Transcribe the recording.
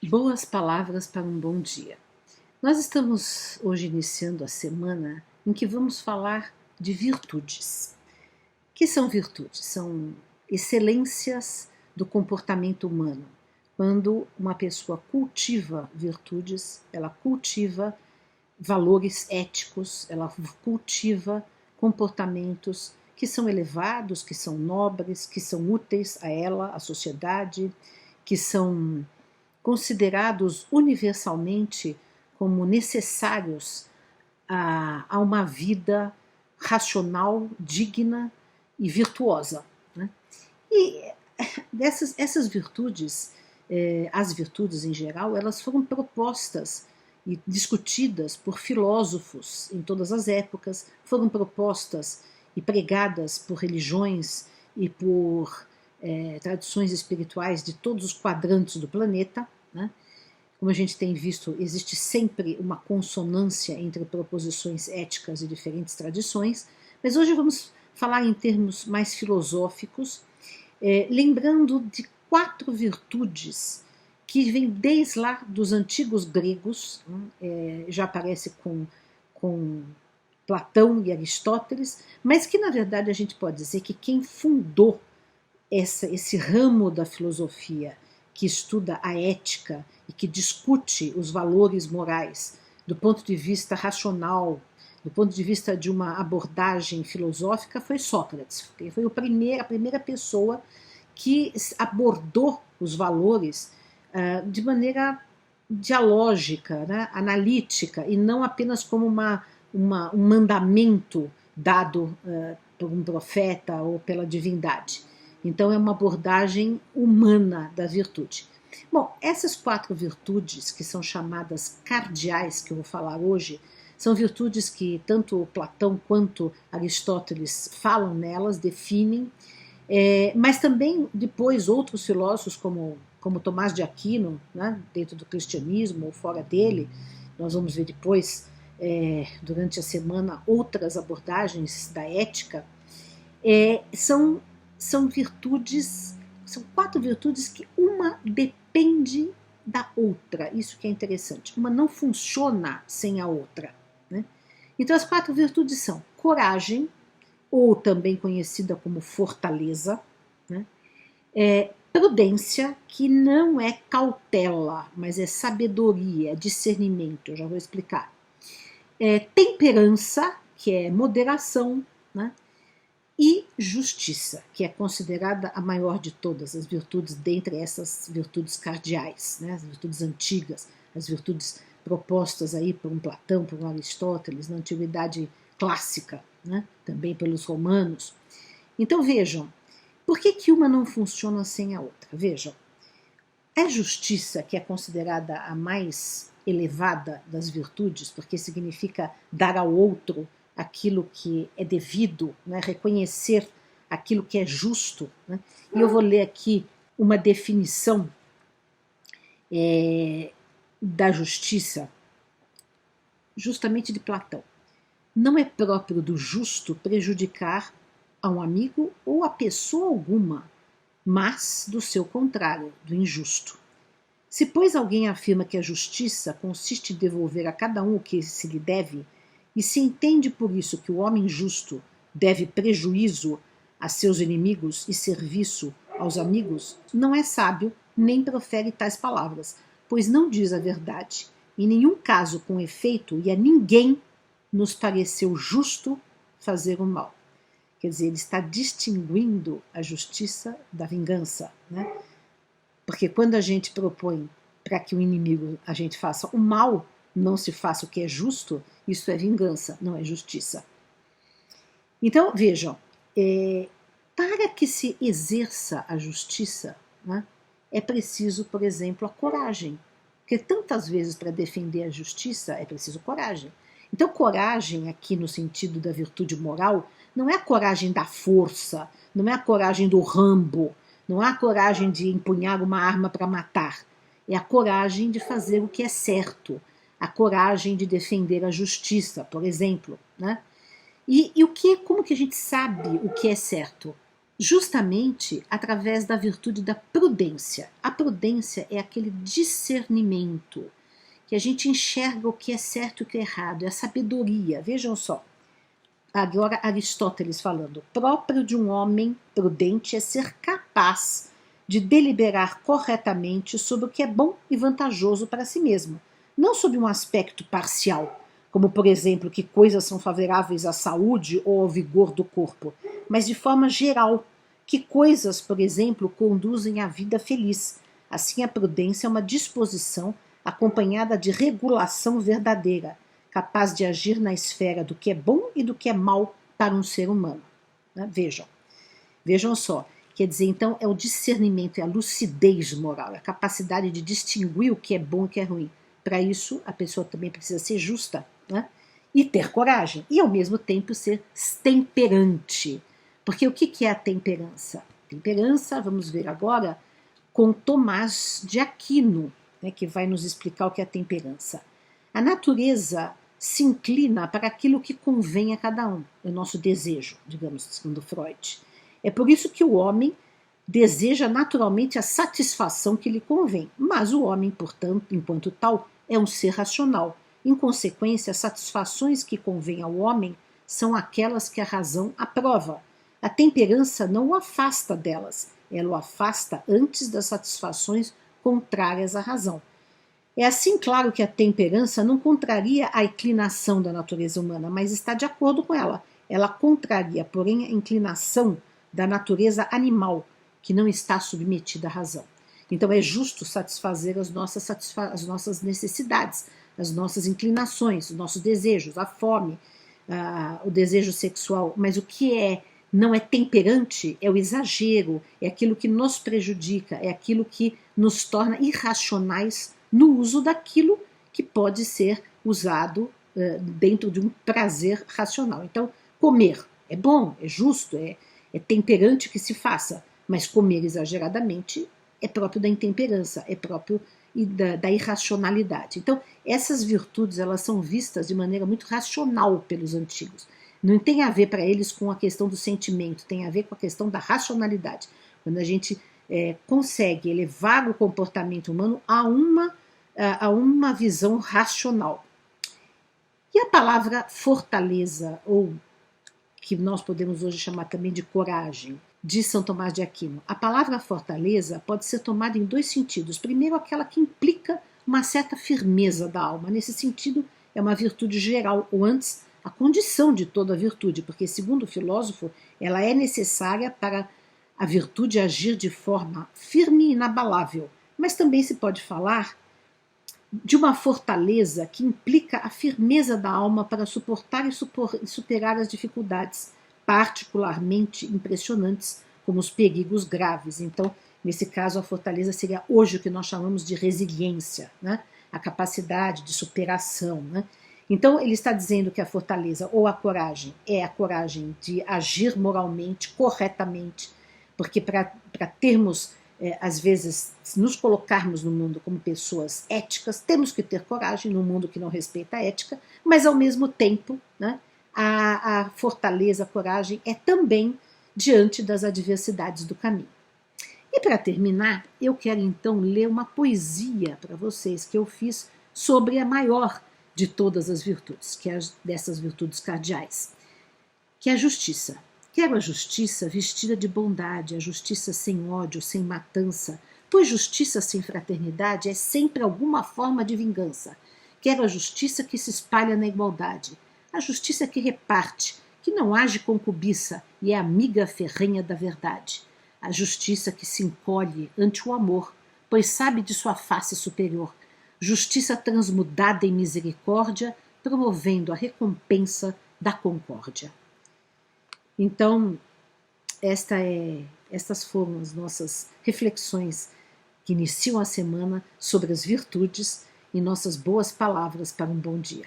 Boas palavras para um bom dia. Nós estamos hoje iniciando a semana em que vamos falar de virtudes. O que são virtudes? São excelências do comportamento humano. Quando uma pessoa cultiva virtudes, ela cultiva valores éticos, ela cultiva comportamentos que são elevados, que são nobres, que são úteis a ela, à sociedade, que são considerados universalmente como necessários a uma vida racional, digna e virtuosa. Né? E essas virtudes, as virtudes em geral, elas foram propostas e discutidas por filósofos em todas as épocas, foram propostas e pregadas por religiões e por tradições espirituais de todos os quadrantes do planeta. Né? Como a gente tem visto, existe sempre uma consonância entre proposições éticas e diferentes tradições, mas hoje vamos falar em termos mais filosóficos, lembrando de 4 virtudes que vêm desde lá dos antigos gregos, já aparece com Platão e Aristóteles, mas que na verdade a gente pode dizer que quem fundou esse ramo da filosofia que estuda a ética e que discute os valores morais do ponto de vista racional, do ponto de vista de uma abordagem filosófica, foi Sócrates. Foi a primeira pessoa que abordou os valores de maneira dialógica, né, analítica, e não apenas como um mandamento dado por um profeta ou pela divindade. Então é uma abordagem humana da virtude. Bom, essas 4 virtudes, que são chamadas cardeais, que eu vou falar hoje, são virtudes que tanto Platão quanto Aristóteles falam nelas, definem, mas também depois outros filósofos como Tomás de Aquino, né, dentro do cristianismo ou fora dele, nós vamos ver depois, durante a semana, outras abordagens da ética, são virtudes, são 4 virtudes que uma depende da outra, isso que é interessante, uma não funciona sem a outra. Né? Então as 4 virtudes são coragem, ou também conhecida como fortaleza, né? Prudência, que não é cautela, mas é sabedoria, é discernimento, eu já vou explicar. Temperança, que é moderação, né? E justiça, que é considerada a maior de todas as virtudes, dentre essas virtudes cardeais, né? As virtudes antigas, as virtudes propostas aí por um Platão, por um Aristóteles, na antiguidade clássica, né? Também pelos romanos. Então vejam, por que uma não funciona sem a outra? Vejam, a justiça, que é considerada a mais elevada das virtudes, porque significa dar ao outro aquilo que é devido, né? Reconhecer aquilo que é justo. Né? E eu vou ler aqui uma definição da justiça, justamente de Platão. Não é próprio do justo prejudicar a um amigo ou a pessoa alguma, mas do seu contrário, do injusto. Se, pois, alguém afirma que a justiça consiste em devolver a cada um o que se lhe deve, e se entende por isso que o homem justo deve prejuízo a seus inimigos e serviço aos amigos, não é sábio nem profere tais palavras, pois não diz a verdade, em nenhum caso com efeito, e a ninguém nos pareceu justo fazer o mal. Quer dizer, ele está distinguindo a justiça da vingança, né? Porque quando a gente propõe para que o inimigo a gente faça o mal, não se faça o que é justo, isso é vingança, não é justiça. Então, vejam, para que se exerça a justiça, né, é preciso, por exemplo, a coragem. Porque tantas vezes para defender a justiça é preciso coragem. Então, coragem aqui no sentido da virtude moral não é a coragem da força, não é a coragem do Rambo, não é a coragem de empunhar uma arma para matar. É a coragem de fazer o que é certo, a coragem de defender a justiça, por exemplo. Né? E como que a gente sabe o que é certo? justamente através da virtude da prudência. A prudência é aquele discernimento, que a gente enxerga o que é certo e o que é errado, é a sabedoria. Vejam só, agora Aristóteles falando, próprio de um homem prudente é ser capaz de deliberar corretamente sobre o que é bom e vantajoso para si mesmo, não sob um aspecto parcial, como por exemplo que coisas são favoráveis à saúde ou ao vigor do corpo, mas de forma geral, que coisas, por exemplo, conduzem à vida feliz. Assim, a prudência é uma disposição acompanhada de regulação verdadeira, capaz de agir na esfera do que é bom e do que é mal para um ser humano. Vejam só, quer dizer, então, é o discernimento, é a lucidez moral, é a capacidade de distinguir o que é bom e o que é ruim. Para isso, a pessoa também precisa ser justa, né? E ter coragem, e ao mesmo tempo ser temperante. Porque o que é a temperança? Temperança, vamos ver agora, com Tomás de Aquino, né, que vai nos explicar o que é a temperança. A natureza se inclina para aquilo que convém a cada um, é o nosso desejo, digamos, segundo Freud. É por isso que o homem deseja naturalmente a satisfação que lhe convém, mas o homem, portanto, enquanto tal, é um ser racional. Em consequência, as satisfações que convêm ao homem são aquelas que a razão aprova. A temperança não o afasta delas, ela o afasta antes das satisfações contrárias à razão. É assim, claro, que a temperança não contraria a inclinação da natureza humana, mas está de acordo com ela. Ela contraria, porém, a inclinação da natureza animal, que não está submetida à razão. Então é justo satisfazer as nossas necessidades, as nossas inclinações, os nossos desejos, a fome, o desejo sexual, mas o que não é temperante é o exagero, é aquilo que nos prejudica, é aquilo que nos torna irracionais no uso daquilo que pode ser usado dentro de um prazer racional. Então, comer é bom, é justo, é temperante que se faça, mas comer exageradamente é próprio da intemperança, é próprio da irracionalidade. Então, essas virtudes elas são vistas de maneira muito racional pelos antigos. Não tem a ver para eles com a questão do sentimento, tem a ver com a questão da racionalidade. Quando a gente consegue elevar o comportamento humano a uma visão racional. E a palavra fortaleza, ou que nós podemos hoje chamar também de coragem, diz São Tomás de Aquino. A palavra fortaleza pode ser tomada em dois sentidos. Primeiro, aquela que implica uma certa firmeza da alma. Nesse sentido, é uma virtude geral, ou antes, a condição de toda virtude, porque, segundo o filósofo, ela é necessária para a virtude agir de forma firme e inabalável. Mas também se pode falar de uma fortaleza que implica a firmeza da alma para suportar e superar as dificuldades, particularmente impressionantes, como os perigos graves. Então, nesse caso, a fortaleza seria hoje o que nós chamamos de resiliência, né? A capacidade de superação. Né? Então, ele está dizendo que a fortaleza ou a coragem é a coragem de agir moralmente, corretamente, porque para termos às vezes, se nos colocarmos no mundo como pessoas éticas, temos que ter coragem num mundo que não respeita a ética, mas ao mesmo tempo, né, a fortaleza, a coragem é também diante das adversidades do caminho. E para terminar, eu quero então ler uma poesia para vocês que eu fiz sobre a maior de todas as virtudes, que é dessas virtudes cardeais, que é a justiça. Quero a justiça vestida de bondade, a justiça sem ódio, sem matança, pois justiça sem fraternidade é sempre alguma forma de vingança. Quero a justiça que se espalha na igualdade, a justiça que reparte, que não age com cobiça e é amiga ferrenha da verdade. A justiça que se encolhe ante o amor, pois sabe de sua face superior. Justiça transmudada em misericórdia, promovendo a recompensa da concórdia. Então, estas foram as nossas reflexões que iniciam a semana sobre as virtudes e nossas boas palavras para um bom dia.